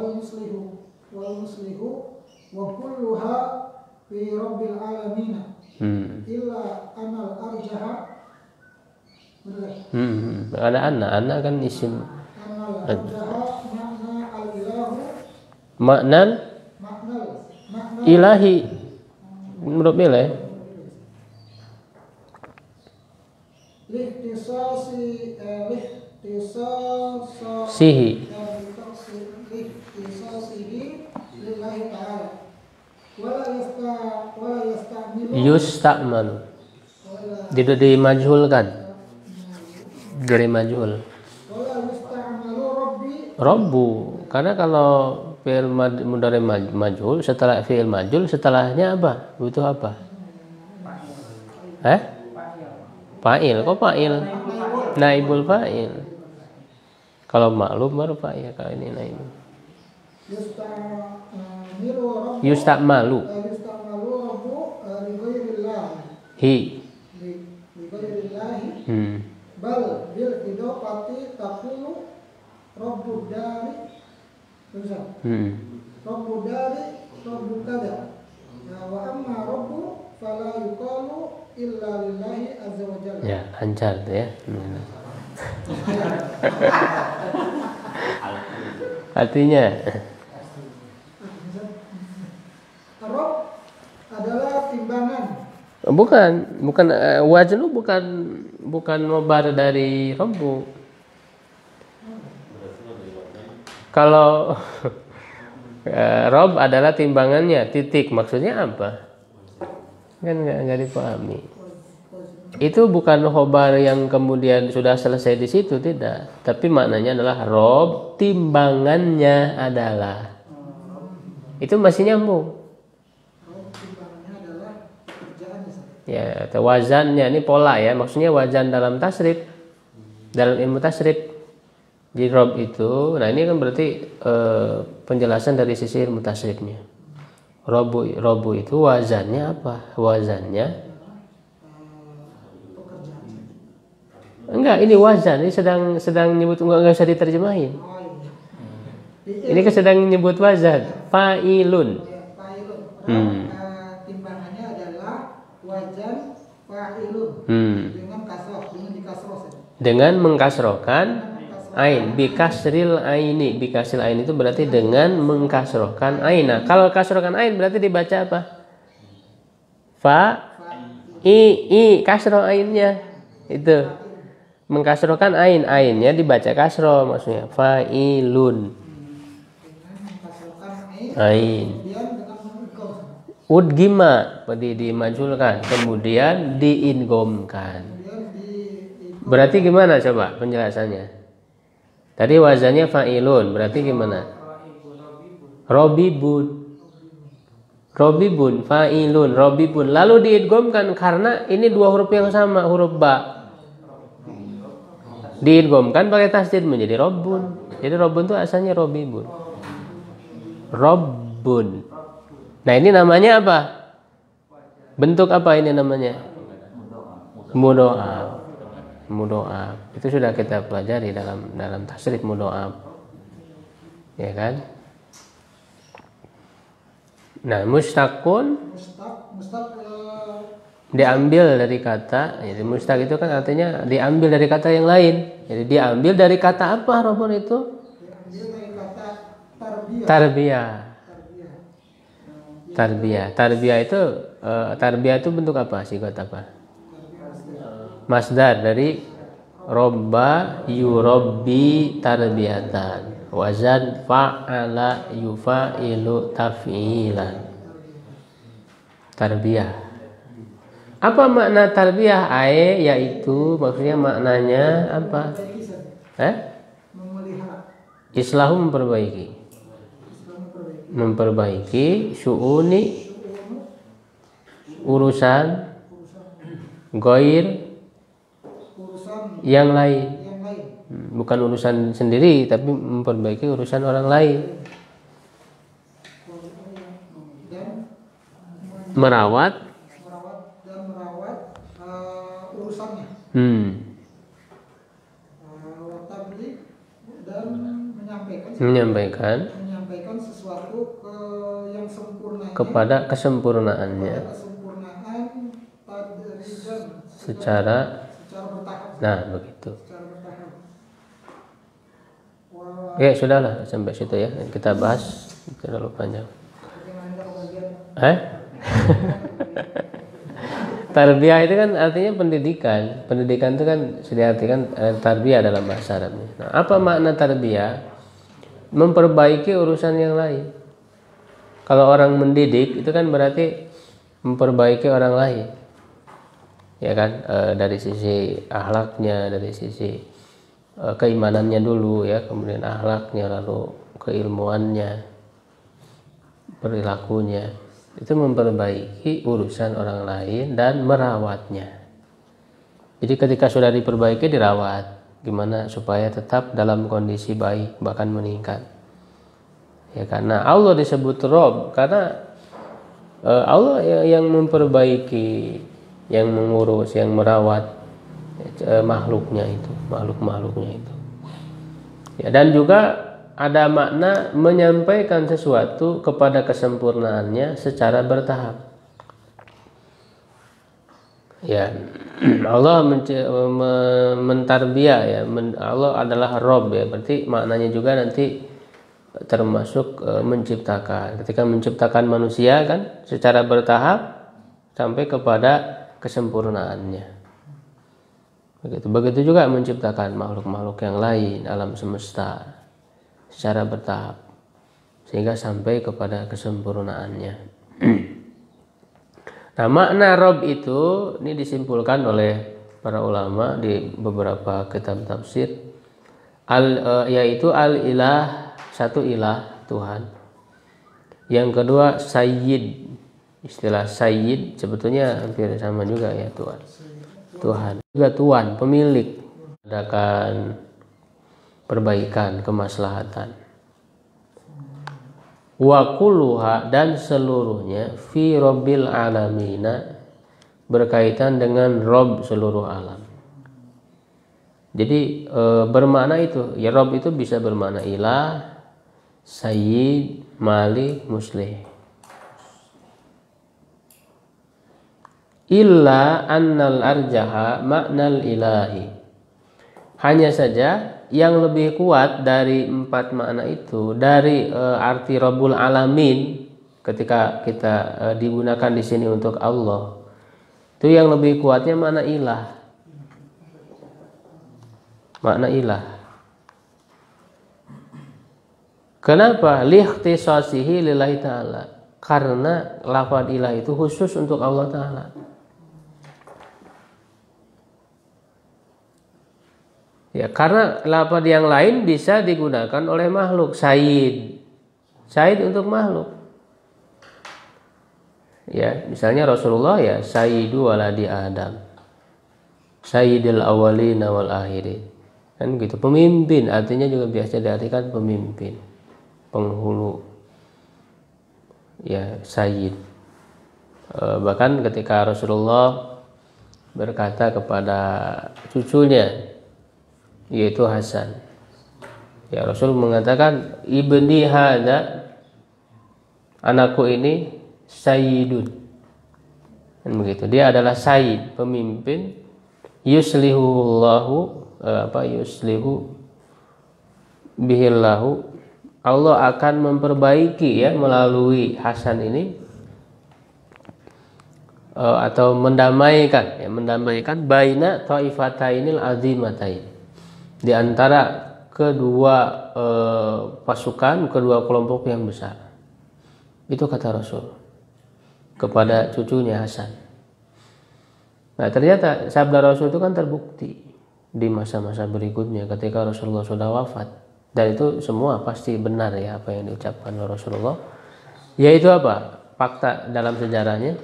wa kulluha fi rabbil alamin illa anal arjaha. Ana kan isim makna ilahi menurut Bile sihi yusta'malu dimajhulkan dari majhul Rabbu, karena kalau fi'il mudhari majhul setelah fi'il majhul setelahnya apa? Butuh apa? Fa'il, kok fa'il? Naibul fa'il. Kalau maklum baru fa'il, kalau ini naibul. Yusta'malu. Hi. Bal bil idofati taqulu rabbud dari. Rabbud dari rabbud kada. Wa amma rabbu fala yuqalu illa lillahi azza wa jalla. Ya, lancar tuh ya. Artinya Rob adalah timbangan. bukan wazn itu bukan nobar dari rombu. Kalau rob adalah timbangannya, titik, maksudnya apa? Kan nggak dipahami. Itu bukan khobar yang kemudian sudah selesai di situ, tidak. Tapi maknanya adalah rob, timbangannya adalah. Itu masih nyambung. Rob timbangannya adalah pekerjaannya. Ya, atau wazannya ini pola ya. Maksudnya wazan dalam tasrif, dalam ilmu tasrif. Di rob itu, nah ini kan berarti penjelasan dari sisi ilmu tasrifnya. Robu itu wazannya apa? Wazannya enggak, ini wazan, ini sedang nyebut, enggak usah diterjemahin. Oh iya. Ini kan sedang nyebut wazan, fa'ilun. Fa'ilun. Timbangannya adalah wajan fa'ilun. Dengan kasroh, dengan dikasroh saja. Dengan mengkasrohkan ain, bikasril aini. Bikasril ain itu berarti dengan mengkasrohkan ain. Nah, kalau kasrohkan ain berarti dibaca apa? I kasroh ainnya. Itu. Mengkasrohkan ainnya dibaca kasroh, maksudnya fa'ilun. Ain. Udgima dimajulkan, kemudian diidgomkan. Berarti gimana coba penjelasannya? Tadi wazannya fa'ilun, berarti gimana? Robibun, fa'ilun, robibun. Lalu diidgomkan karena ini dua huruf yang sama, huruf ba. Diidgomkan pakai tasdid menjadi robbun. Jadi robbun itu asalnya robibun. Robbun. Nah ini namanya apa? Bentuk apa ini namanya? Mudho'af. Itu sudah kita pelajari dalam tasrif mudho'af. Ya kan? Nah, mustaqun diambil dari kata. Jadi mustaq itu kan artinya diambil dari kata yang lain. Jadi diambil dari kata apa robun itu? Diambil dari kata Tarbiyah. Tarbiyah itu bentuk apa? Sigot apa? Masdar dari robba yurabbi tarbiyatan. Wazan fa'ala yufa'ilu taf'ilan. Tarbiyah. Apa makna tarbiyah? Yaitu maksudnya maknanya apa? Islahu memperbaiki syu'uni urusan goir yang lain. Bukan urusan sendiri, tapi memperbaiki urusan orang lain. Merawat urusannya. Dan menyampaikan sesuatu yang sempurna kepada kesempurnaannya secara bertahap. Nah begitu. Ya sudahlah sampai situ ya, kita bahas terlalu panjang. Tarbiyah itu kan artinya pendidikan. Pendidikan itu kan sudah diartikan tarbiyah dalam bahasa Arabnya. Nah, apa makna tarbiyah? Memperbaiki urusan yang lain. Kalau orang mendidik itu kan berarti memperbaiki orang lain. Ya kan, dari sisi akhlaknya, dari sisi keimanannya dulu ya, kemudian akhlaknya, lalu keilmuannya, perilakunya. Itu memperbaiki urusan orang lain dan merawatnya. Jadi ketika sudah diperbaiki, dirawat. Gimana supaya tetap dalam kondisi baik, bahkan meningkat. Ya karena Allah disebut Rob, karena Allah yang memperbaiki, yang mengurus, yang merawat makhluknya itu, makhluk-makhluknya itu. Ya, dan juga ada makna menyampaikan sesuatu kepada kesempurnaannya secara bertahap. Ya, Allah mentarbiyah ya. Allah adalah Rob ya. Berarti maknanya juga nanti termasuk menciptakan. Ketika menciptakan manusia kan secara bertahap sampai kepada kesempurnaannya. Begitu juga menciptakan makhluk-makhluk yang lain alam semesta secara bertahap sehingga sampai kepada kesempurnaannya. Nah, makna Rob itu ini disimpulkan oleh para ulama di beberapa kitab tafsir, yaitu al-ilah, satu ilah Tuhan. Yang kedua sayyid. Istilah sayyid sebetulnya hampir sama juga ya, Tuhan. Juga tuan, pemilik, adakan perbaikan, kemaslahatan. Wa kulluha, dan seluruhnya fi rabbil alamina, berkaitan dengan Rob seluruh alam. Jadi bermakna itu ya, Rob itu bisa bermakna ilah, sayyid, malik, muslih. Illa annal arjaha maknal ilahi, hanya saja yang lebih kuat dari empat makna itu, dari arti Rabbul Alamin ketika kita digunakan di sini untuk Allah, itu yang lebih kuatnya makna ilah. Makna ilah. Kenapa? Liikhtisasihi lillahi ta'ala, karena lafaz ilah itu khusus untuk Allah Ta'ala. Ya, karena lafaz yang lain bisa digunakan oleh makhluk. Sayyid untuk makhluk. Ya, misalnya Rasulullah ya sayyidu waladi Adam, sayyidil awwalina wal akhirin. Kan gitu. Pemimpin artinya juga biasa diartikan pemimpin, penghulu. Ya, sayyid. Bahkan ketika Rasulullah berkata kepada cucunya yaitu Hasan, ya Rasul mengatakan ibni hada, anakku ini sayyidun, dan begitu, dia adalah sayyid, pemimpin. Yuslihu bihillahu, Allah akan memperbaiki ya melalui Hasan ini, atau mendamaikan baina taifatainil azimatain, di antara kedua pasukan, kedua kelompok yang besar. Itu kata Rasul kepada cucunya Hasan. Nah, ternyata sabda Rasul itu kan terbukti di masa-masa berikutnya ketika Rasulullah sudah wafat. Dan itu semua pasti benar ya apa yang diucapkan oleh Rasulullah. Yaitu apa? Fakta dalam sejarahnya.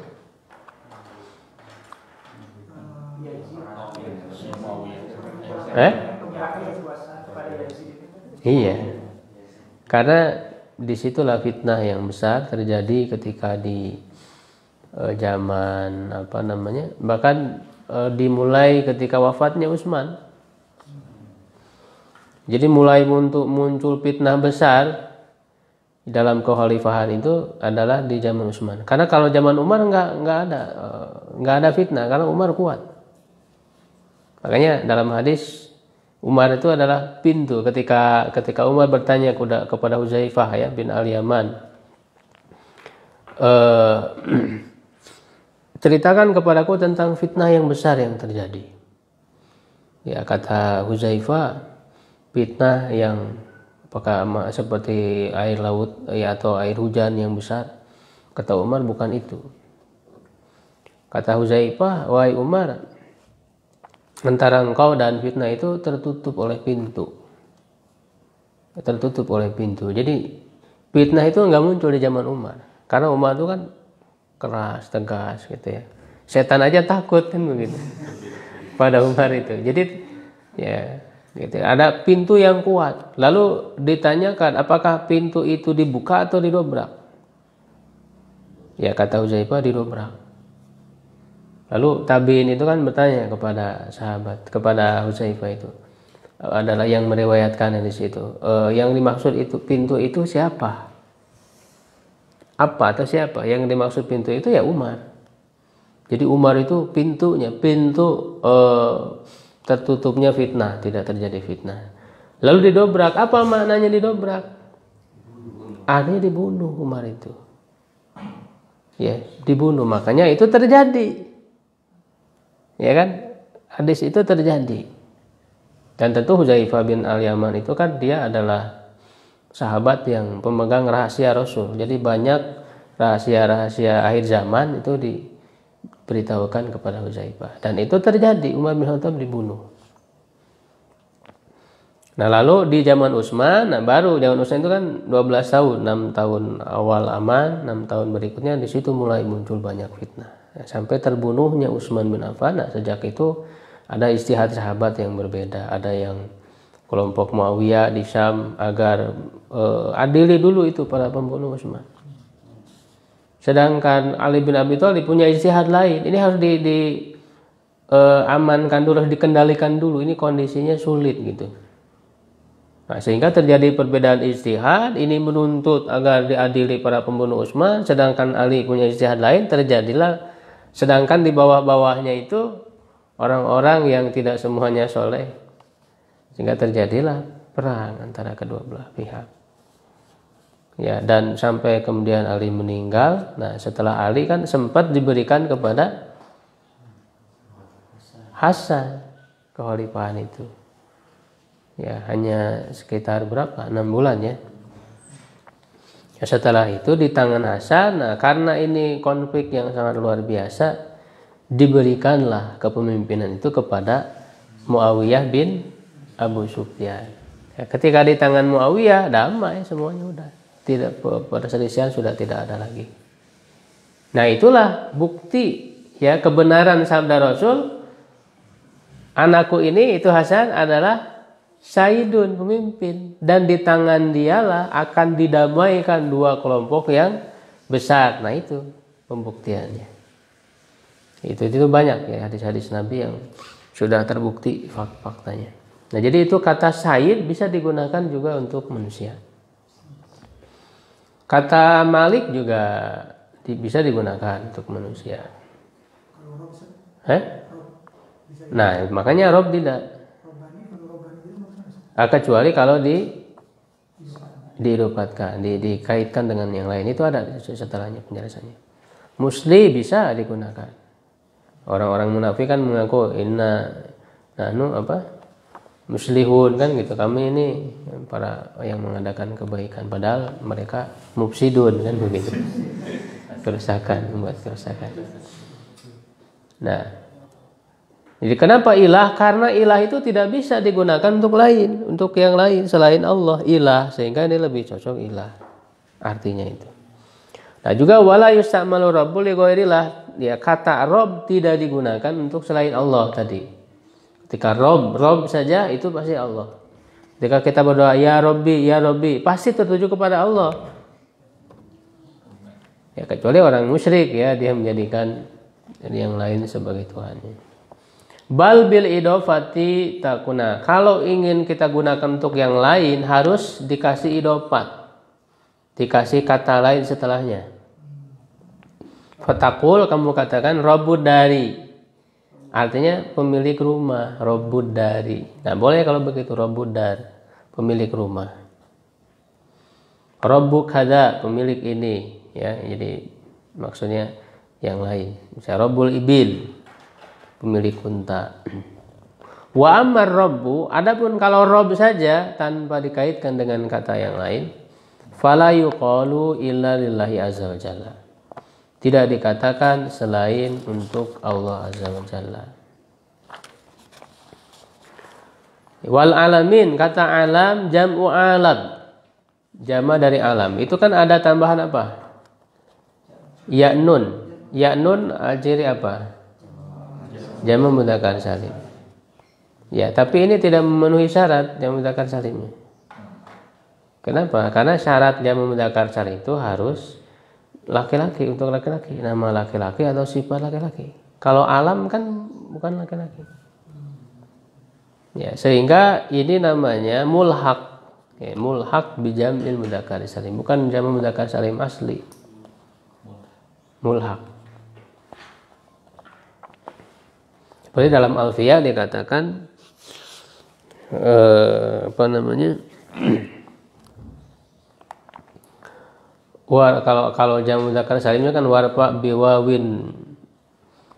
Iya, karena disitulah fitnah yang besar terjadi ketika di zaman bahkan dimulai ketika wafatnya Utsman. Jadi mulai muncul fitnah besar dalam kekhalifahan itu adalah di zaman Utsman. Karena kalau zaman Umar nggak ada fitnah karena Umar kuat. Makanya dalam hadis Umar itu adalah pintu. Ketika Umar bertanya kepada Huzaifah ya bin Al-Yaman, ceritakan kepadaku tentang fitnah yang besar yang terjadi. Ya, kata Huzaifah, fitnah yang apakah seperti air laut ya atau air hujan yang besar. Kata Umar, bukan itu. Kata Huzaifah, wahai Umar, antara engkau dan fitnah itu tertutup oleh pintu. Jadi fitnah itu nggak muncul di zaman Umar, karena Umar itu kan keras, tegas gitu ya. Setan aja takut kan begitu pada Umar itu. Jadi ya gitu. Ada pintu yang kuat. Lalu ditanyakan apakah pintu itu dibuka atau didobrak? Ya, kata Huzaifah didobrak. Lalu tabiin itu kan bertanya kepada sahabat, kepada Huzaifah itu adalah yang meriwayatkan di situ. Yang dimaksud itu pintu itu siapa? Apa atau siapa? Yang dimaksud pintu itu ya Umar. Jadi Umar itu pintu tertutupnya fitnah, tidak terjadi fitnah. Lalu didobrak, apa maknanya didobrak? Artinya dibunuh Umar itu. Ya, dibunuh, makanya itu terjadi. Ya kan? Hadis itu terjadi. Dan tentu Hudzaifah bin Al-Yaman itu kan dia adalah sahabat yang pemegang rahasia Rasul. Jadi banyak rahasia-rahasia akhir zaman itu diberitahukan kepada Hudzaifah. Dan itu terjadi, Umar bin Khattab dibunuh. Nah lalu di zaman Utsman, baru zaman Utsman itu kan 12 tahun, 6 tahun awal aman, 6 tahun berikutnya di situ mulai muncul banyak fitnah. Sampai terbunuhnya Utsman bin Affan. Nah, sejak itu ada istihad sahabat yang berbeda. Ada yang kelompok Muawiyah di Syam agar adili dulu itu para pembunuh Utsman. Sedangkan Ali bin Abi Thalib punya istihad lain. Ini harus amankan dulu, harus dikendalikan dulu. Ini kondisinya sulit gitu. Nah, sehingga terjadi perbedaan istihad. Ini menuntut agar diadili para pembunuh Utsman, sedangkan Ali punya istihad lain. Terjadilah, sedangkan di bawah-bawahnya itu orang-orang yang tidak semuanya soleh, sehingga terjadilah perang antara kedua belah pihak. Ya, dan sampai kemudian Ali meninggal. Nah, setelah Ali kan sempat diberikan kepada Hasan kekhalifahan itu. Ya, hanya sekitar berapa? 6 bulan ya. Ya, setelah itu di tangan Hasan, nah karena ini konflik yang sangat luar biasa, diberikanlah kepemimpinan itu kepada Muawiyah bin Abu Sufyan. Ya, ketika di tangan Muawiyah damai semuanya udah. Tidak, perselisihan sudah tidak ada lagi. Nah, itulah bukti ya kebenaran sabda Rasul, anakku ini itu Hasan adalah Sayyidun, pemimpin, dan di tangan dialah akan didamaikan dua kelompok yang besar. Nah, itu pembuktiannya. Itu banyak ya hadis-hadis Nabi yang sudah terbukti faktanya. Nah, jadi itu kata Sayyid bisa digunakan juga untuk manusia. Kata Malik juga bisa digunakan untuk manusia. Nah, makanya Rob tidak. Kecuali kalau diidopatkan, dikaitkan dengan yang lain, itu ada setelahnya penjelasannya. Musli bisa digunakan. Orang-orang munafik kan mengaku muslihun kan gitu. Kami ini para yang mengadakan kebaikan, padahal mereka mufsidun kan begitu. Membuat kerusakan. Nah, jadi kenapa ilah? Karena ilah itu tidak bisa digunakan untuk yang lain selain Allah, ilah, sehingga ini lebih cocok ilah. Artinya itu. Nah, juga wala yusta'malu rabbul li ghairillah, ya kata Rabb tidak digunakan untuk selain Allah tadi. Ketika Rabb saja itu pasti Allah. Ketika kita berdoa ya Rabbi, pasti tertuju kepada Allah. Ya kecuali orang musyrik ya, dia menjadikan yang lain sebagai tuhannya. Bal bil idofati takuna. Kalau ingin kita gunakan untuk yang lain harus dikasih idofat, dikasih kata lain setelahnya. Fatakul, kamu katakan Rabbud dari, artinya pemilik rumah. Rabbud dari. Nah boleh kalau begitu, Rabbud dar, pemilik rumah. Rabbuk hada, pemilik ini ya. Jadi maksudnya yang lain. Misalnya Rabbul ibil, pemilik unta. Wa ammar rabbu, adapun kalau Rabb saja tanpa dikaitkan dengan kata yang lain, fala yuqalu illa lillahi azza wa jalla. Tidak dikatakan selain untuk Allah azza wa jalla. Wal alamin, kata alam jam'u alam. Jama dari alam. Itu kan ada tambahan apa? Ya'nun. Ya'nun ciri apa? Jama mudzakkar salim. Ya, tapi ini tidak memenuhi syarat jama mudzakkar salimnya. Kenapa? Karena syarat jama mudzakkar salim itu harus laki-laki, untuk laki-laki, nama laki-laki atau sifat laki-laki. Kalau alam kan bukan laki-laki. Ya, sehingga ini namanya mulhaq. Ya, mulhaq bi jam'il mudzakkar salim, bukan jama mudzakkar salim asli. Mulhaq. Seperti dalam Alfiyah dikatakan apa namanya? Kalau jamu muzakkar salimnya kan warfa biwawin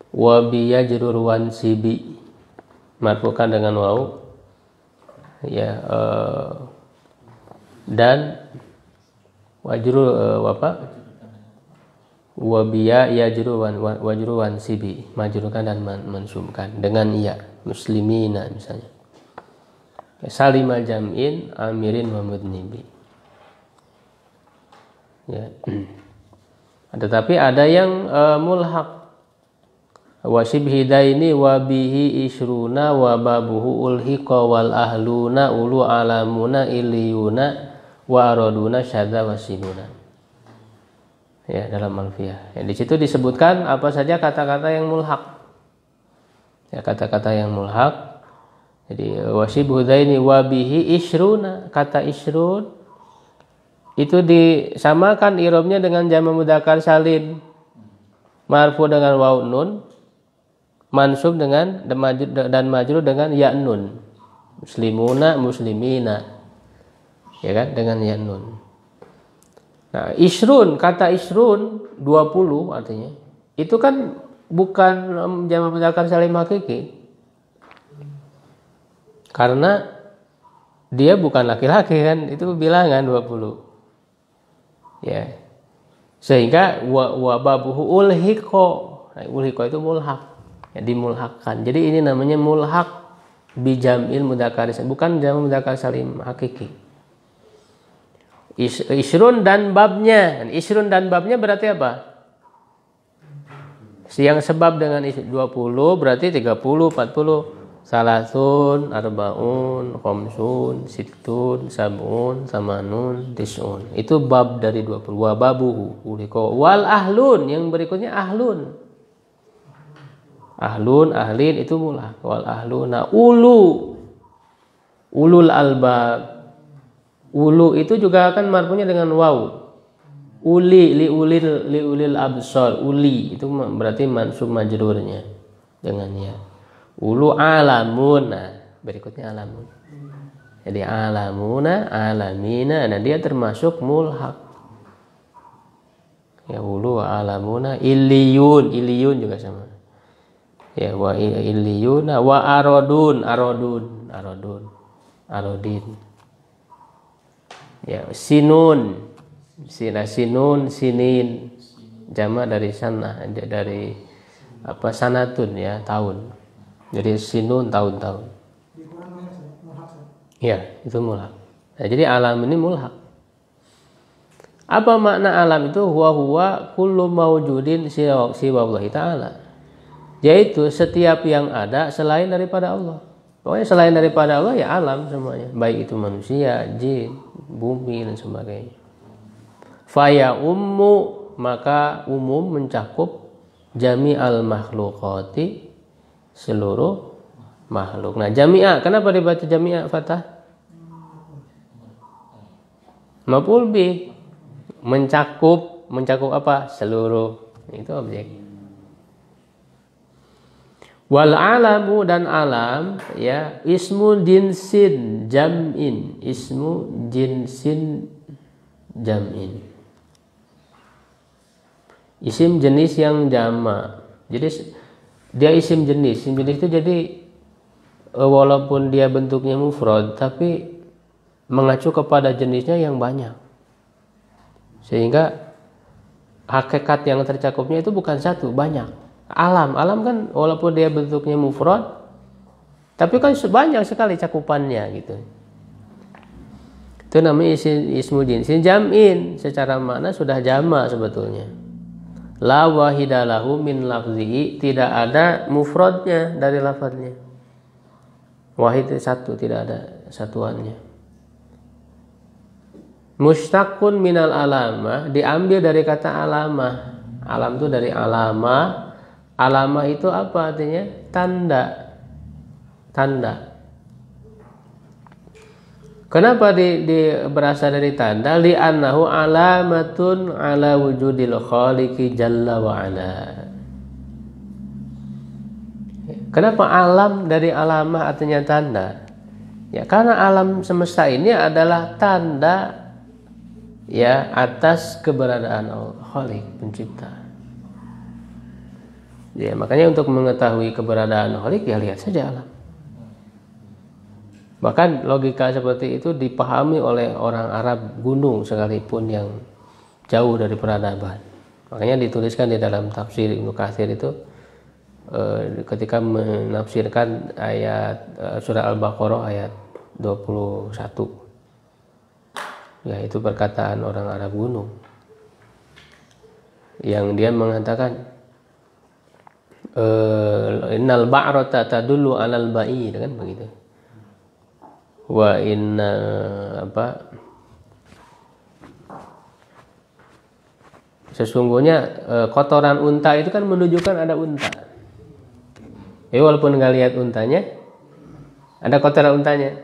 wa biyajrur wan sibi, marfukan dengan waw ya, dan wajrur apa wabiya wajruwan sibi, majrukan dan mansubkan dengan ya, muslimina misalnya, salima jam'in amirin wa mudnibi ya. Tetapi ada yang mulhaq, wasibhidaini wabihi isruna wa babuhu ulhiqa wal ahluna ulu alamuna iliyuna wa araduna syadza wasinuna ya, dalam Alfiyah. Ya, di situ disebutkan apa saja kata-kata yang mulhaq. Ya, kata-kata yang mulhaq. Jadi wasibhudaini wabihi isruna, kata isrun itu disamakan i'rabnya dengan jamak mudzakkar salim, marfu dengan waw nun, mansub dengan dan majrur dengan ya nun, muslimuna muslimina ya kan, dengan ya nun. Nah, isrun, kata isrun 20 artinya itu kan bukan jamak mudzakkar salim hakiki, karena dia bukan laki-laki kan, itu bilangan 20 ya, sehingga wa babuhu ulhiqo, nah, ulhiqo itu mulhaq ya, dimulhaqkan. Jadi ini namanya mulhaq bi jam'il mudzakkar salim, bukan jamak mudzakkar salim hakiki. Isrun dan babnya. Isrun dan babnya berarti apa? Yang sebab dengan 20 berarti 30, 40. Salasun, arbaun, khamsun, sittun, sab'un, samanun, tis'un. Itu bab dari 20. Wa babuhu uliko. Wal ahlun, yang berikutnya ahlun. Ahlun, ahlin itu mulhaq. Wal ahluna ulul albab. Ulu itu juga akan marfunya dengan waw. Uli liulil absar. Uli itu berarti mansub majrurnya dengan ya. Ulu alamun, nah berikutnya alamun. Jadi alamuna, alamina, nah dia termasuk mulhaq. Ya, ulu alamuna, iliyun juga sama. Ya, wa iliyuna wa arodun. Ya, sinun, sinin, jamak dari sana, dari apa, sanatun ya, tahun. Jadi sinun tahun-tahun. Ya, itu mulhaq. Nah, jadi alam ini mulhaq. Apa makna alam itu? Huwa kullu mawjudin siwa Allah Ta'ala. Yaitu setiap yang ada selain daripada Allah. Pokoknya selain daripada Allah ya alam semuanya. Baik itu manusia, jin, bumi dan sebagainya. Faya ummu, maka umum mencakup jami'al makhluqati, seluruh makhluk. Nah, jami'ah, kenapa dibaca jami'ah fathah? Maf'ul bih, mencakup apa? Seluruh. Itu objek. Wal alamu, dan alam ya, ismu jinsin jam'in, ismu jinsin jam'in. Isim jenis yang jamak. Jadi dia isim jenis itu jadi walaupun dia bentuknya mufrad tapi mengacu kepada jenisnya yang banyak, sehingga hakikat yang tercakupnya itu bukan satu, banyak. Alam kan walaupun dia bentuknya mufrad tapi kan banyak sekali cakupannya gitu. Itu namanya ismu jinsin jam'in, secara makna sudah jamak sebetulnya. La wahidalahu min lafzihi, tidak ada mufradnya dari lafadznya. Wahid satu, tidak ada satuannya. Mushtaqun minal alamah, diambil dari kata alamah. Alam itu dari alamah. Alamah itu apa artinya? Tanda. Kenapa berasal dari tanda? Li'annahu alamatun ala wujudil khaliqi jalla wa ala. Kenapa alam dari alamah artinya tanda? Ya karena alam semesta ini adalah tanda ya atas keberadaan Allah, Khalik, pencipta. Ya makanya untuk mengetahui keberadaan Khalik ya lihat saja alam. Bahkan logika seperti itu dipahami oleh orang Arab gunung sekalipun yang jauh dari peradaban. Makanya dituliskan di dalam tafsir Ibnu Katsir itu ketika menafsirkan ayat surah Al-Baqarah ayat 21. Ya itu perkataan orang Arab gunung. Yang dia mengatakan innal ba'rata tadullu 'alal ba'ir, kan begitu. Wa inna sesungguhnya kotoran unta itu kan menunjukkan ada unta. Walaupun nggak lihat untanya, ada kotoran untanya.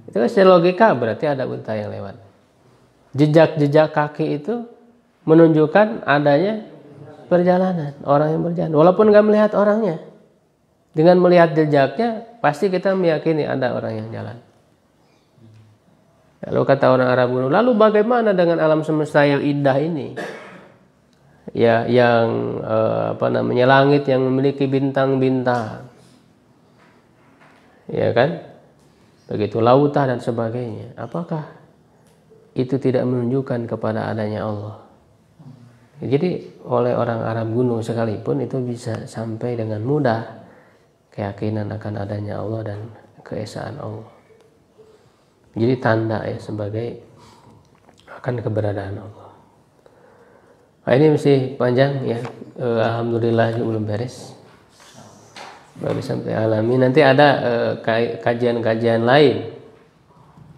Itu kan secara logika berarti ada unta yang lewat. Jejak-jejak kaki itu menunjukkan adanya perjalanan, orang yang berjalan. Walaupun nggak melihat orangnya, dengan melihat jejaknya pasti kita meyakini ada orang yang jalan. Lalu kata orang Arab kuno, lalu bagaimana dengan alam semesta yang indah ini? Ya, yang langit yang memiliki bintang-bintang, ya kan? Begitu lautan dan sebagainya. Apakah itu tidak menunjukkan kepada adanya Allah? Jadi oleh orang Arab kuno sekalipun itu bisa sampai dengan mudah keyakinan akan adanya Allah dan keesaan Allah. Jadi tanda ya sebagai akan keberadaan Allah. Nah, ini masih panjang ya. Alhamdulillah belum beres. Baru sampai alami. Nanti ada kajian-kajian lain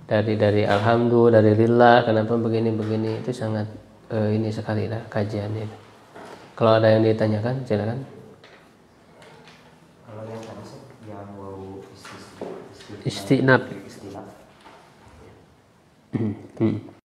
dari alhamdulillah, dari lillah, kenapa begini itu sangat ini sekali lah kajiannya. Kalau ada yang ditanyakan silakan. Kalau yang tadi yang mau Istinab.